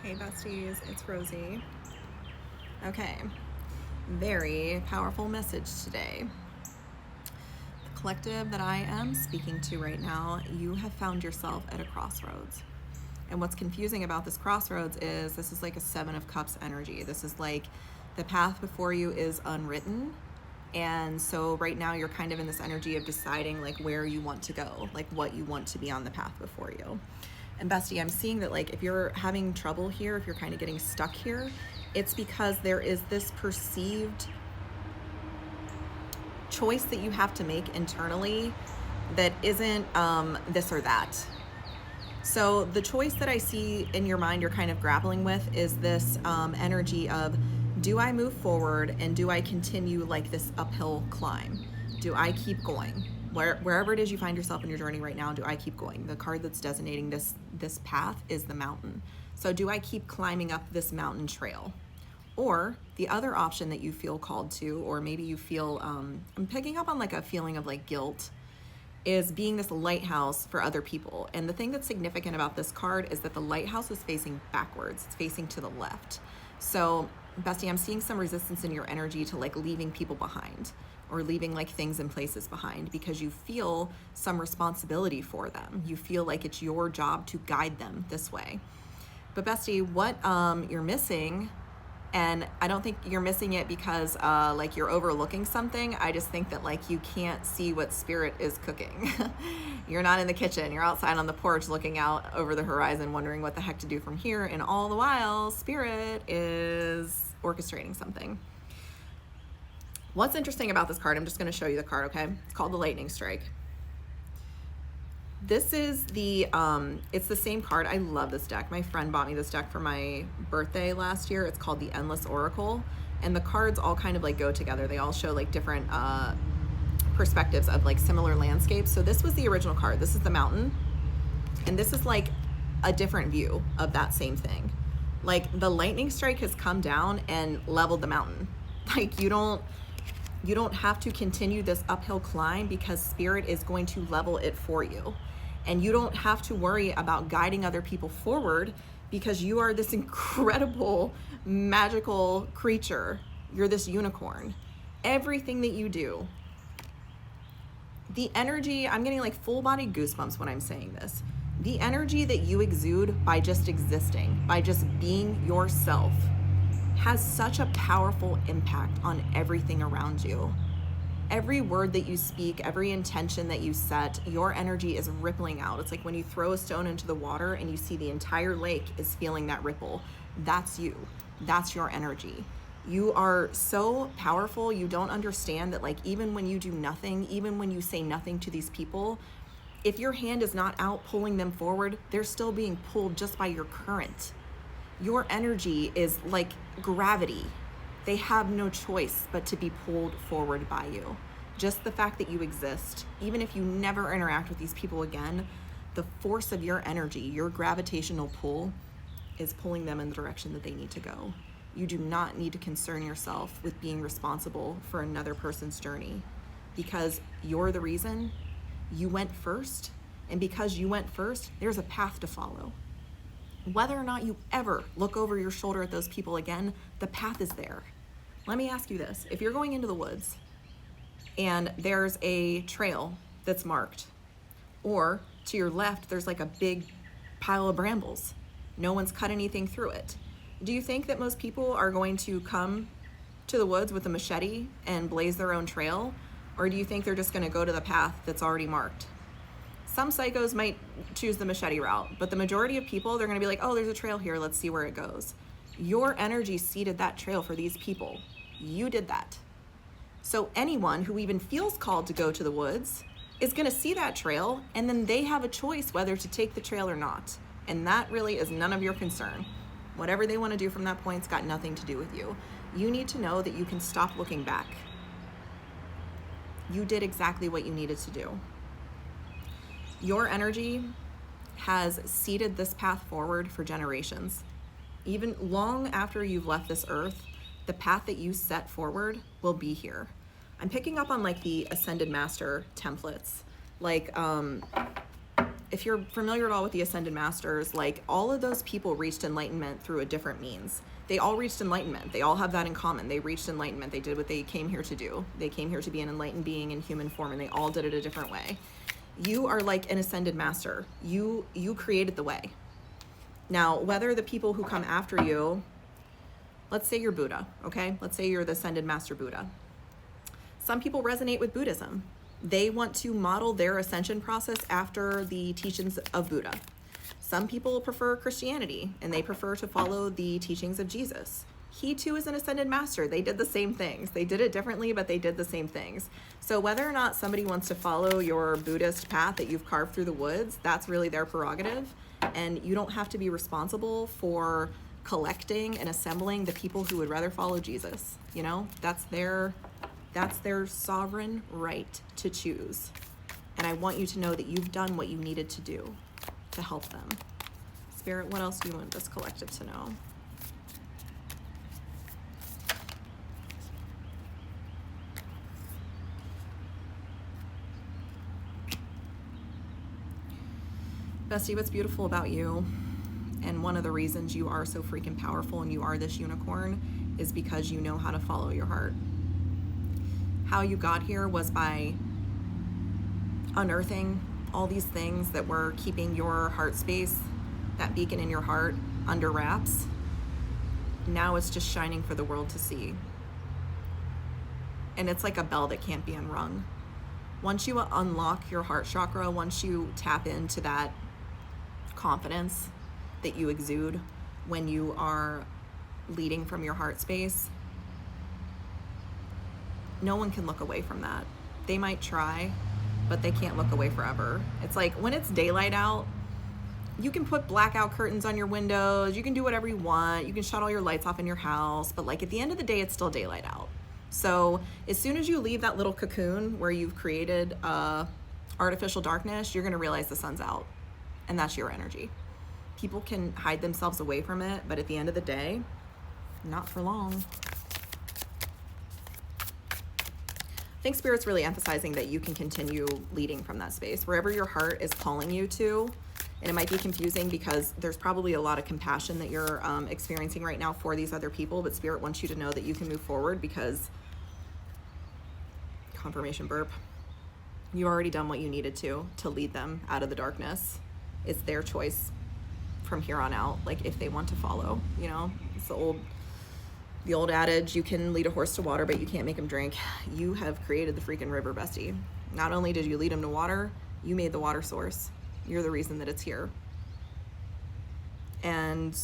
Hey besties, it's Rosie. Okay, very powerful message today. The collective that I am speaking to right now, you have found yourself at a crossroads. And what's confusing about this crossroads is this is like a Seven of Cups energy. This is like the path before you is unwritten. And so right now you're kind of in this energy of deciding like where you want to go, like what you want to be on the path before you. And bestie, I'm seeing that like if you're having trouble here, if you're kind of getting stuck here, it's because there is this perceived choice that you have to make internally that isn't this or that. So the choice that I see in your mind you're kind of grappling with is this energy of, do I move forward and do I continue like this uphill climb? Do I keep going? Wherever it is you find yourself in your journey right now, do I keep going? The card that's designating this path is the mountain. So do I keep climbing up this mountain trail? Or the other option that you feel called to, or maybe you feel, I'm picking up on like a feeling of like guilt, is being this lighthouse for other people. And the thing that's significant about this card is that the lighthouse is facing backwards. It's facing to the left. So bestie, I'm seeing some resistance in your energy to like leaving people behind or leaving like things and places behind because you feel some responsibility for them. You feel like it's your job to guide them this way. But bestie, what you're missing, and I don't think you're missing it because like you're overlooking something. I just think that like you can't see what spirit is cooking. You're not in the kitchen. You're outside on the porch looking out over the horizon wondering what the heck to do from here. And all the while, spirit is orchestrating something. What's interesting about this card, I'm just going to show you the card, okay? It's called the Lightning Strike. This is the, it's the same card. I love this deck. My friend bought me this deck for my birthday last year. It's called the Endless Oracle. And the cards all kind of like go together. They all show like different perspectives of like similar landscapes. So this was the original card. This is the mountain. And this is like a different view of that same thing. Like the lightning strike has come down and leveled the mountain. Like you don't have to continue this uphill climb because spirit is going to level it for you. And you don't have to worry about guiding other people forward because you are this incredible, magical creature. You're this unicorn. Everything that you do, the energy, I'm getting like full body goosebumps when I'm saying this. The energy that you exude by just existing, by just being yourself, has such a powerful impact on everything around you. Every word that you speak, every intention that you set, your energy is rippling out. It's like when you throw a stone into the water and you see the entire lake is feeling that ripple. That's you. That's your energy. You are so powerful. You don't understand that like even when you do nothing, even when you say nothing to these people, if your hand is not out pulling them forward, they're still being pulled just by your current. Your energy is like gravity. They have no choice but to be pulled forward by you. Just the fact that you exist, even if you never interact with these people again, the force of your energy, your gravitational pull, is pulling them in the direction that they need to go. You do not need to concern yourself with being responsible for another person's journey because you're the reason. You went first, and because you went first, there's a path to follow. Whether or not you ever look over your shoulder at those people again, the path is there. Let me ask you this. If you're going into the woods and there's a trail that's marked, or to your left, there's like a big pile of brambles, no one's cut anything through it, do you think that most people are going to come to the woods with a machete and blaze their own trail? Or do you think they're just going to go to the path that's already marked? Some psychos might choose the machete route, but the majority of people, they're gonna be like, oh, there's a trail here, let's see where it goes. Your energy seeded that trail for these people. You did that. So anyone who even feels called to go to the woods is gonna see that trail, and then they have a choice whether to take the trail or not. And that really is none of your concern. Whatever they wanna do from that point's got nothing to do with you. You need to know that you can stop looking back. You did exactly what you needed to do. Your energy has seeded this path forward for generations. Even long after you've left this earth, the path that you set forward will be here. I'm picking up on like the Ascended Master templates. Like if you're familiar at all with the Ascended Masters, like all of those people reached enlightenment through a different means. They all reached enlightenment. They all have that in common. They reached enlightenment. They did what they came here to do. They came here to be an enlightened being in human form, and they all did it a different way. You are like an Ascended Master. You created the way. Now, whether the people who come after you, let's say you're Buddha, okay? Let's say you're the Ascended Master Buddha. Some people resonate with Buddhism. They want to model their ascension process after the teachings of Buddha. Some people prefer Christianity, and they prefer to follow the teachings of Jesus. He too is an Ascended Master. They did the same things. They did it differently, but they did the same things. So whether or not somebody wants to follow your Buddhist path that you've carved through the woods, that's really their prerogative. And you don't have to be responsible for collecting and assembling the people who would rather follow Jesus. You know, that's their sovereign right to choose. And I want you to know that you've done what you needed to do to help them. Spirit, what else do you want this collective to know? Bestie, what's beautiful about you, and one of the reasons you are so freaking powerful and you are this unicorn, is because you know how to follow your heart. How you got here was by unearthing all these things that were keeping your heart space, that beacon in your heart, under wraps. Now it's just shining for the world to see. And it's like a bell that can't be unrung. Once you unlock your heart chakra, once you tap into that confidence that you exude when you are leading from your heart space, no one can look away from that. They might try, but they can't look away forever. It's like when it's daylight out, you can put blackout curtains on your windows, you can do whatever you want, you can shut all your lights off in your house, but like at the end of the day, it's still daylight out. So as soon as you leave that little cocoon where you've created artificial darkness, you're gonna realize the sun's out, and that's your energy. People can hide themselves away from it, but at the end of the day, not for long. I think Spirit's really emphasizing that you can continue leading from that space. Wherever your heart is calling you to, and it might be confusing because there's probably a lot of compassion that you're experiencing right now for these other people, but Spirit wants you to know that you can move forward because, confirmation burp, you already done what you needed to lead them out of the darkness. It's their choice from here on out, like if they want to follow, you know? It's the old adage, you can lead a horse to water, but you can't make him drink. You have created the freaking river, bestie. Not only did you lead him to water, you made the water source. You're the reason that it's here. And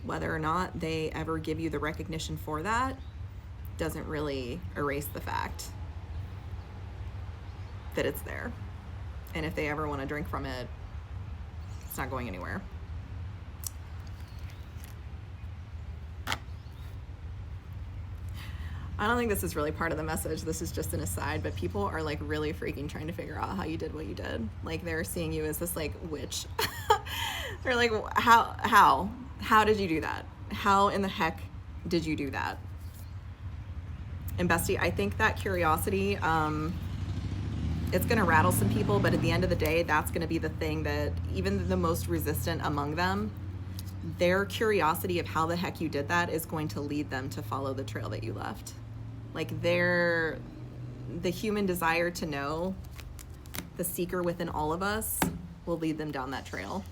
whether or not they ever give you the recognition for that doesn't really erase the fact that it's there. And if they ever want to drink from it, it's not going anywhere. I don't think this is really part of the message. This is just an aside, but people are like really freaking trying to figure out how you did what you did. Like they're seeing you as this like witch. They're like, how did you do that? How in the heck did you do that? And bestie, I think that curiosity, it's gonna rattle some people, but at the end of the day, that's gonna be the thing that even the most resistant among them, their curiosity of how the heck you did that is going to lead them to follow the trail that you left. Like the human desire to know, the seeker within all of us will lead them down that trail.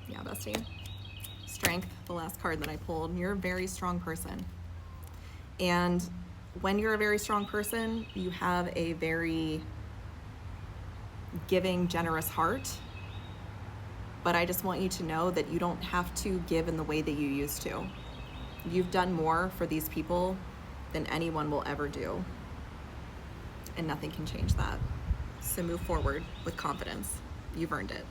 Yeah, bestie. Strength, the last card that I pulled. You're a very strong person. And when you're a very strong person, you have a very giving, generous heart. But I just want you to know that you don't have to give in the way that you used to. You've done more for these people than anyone will ever do. And nothing can change that. So move forward with confidence. You've earned it.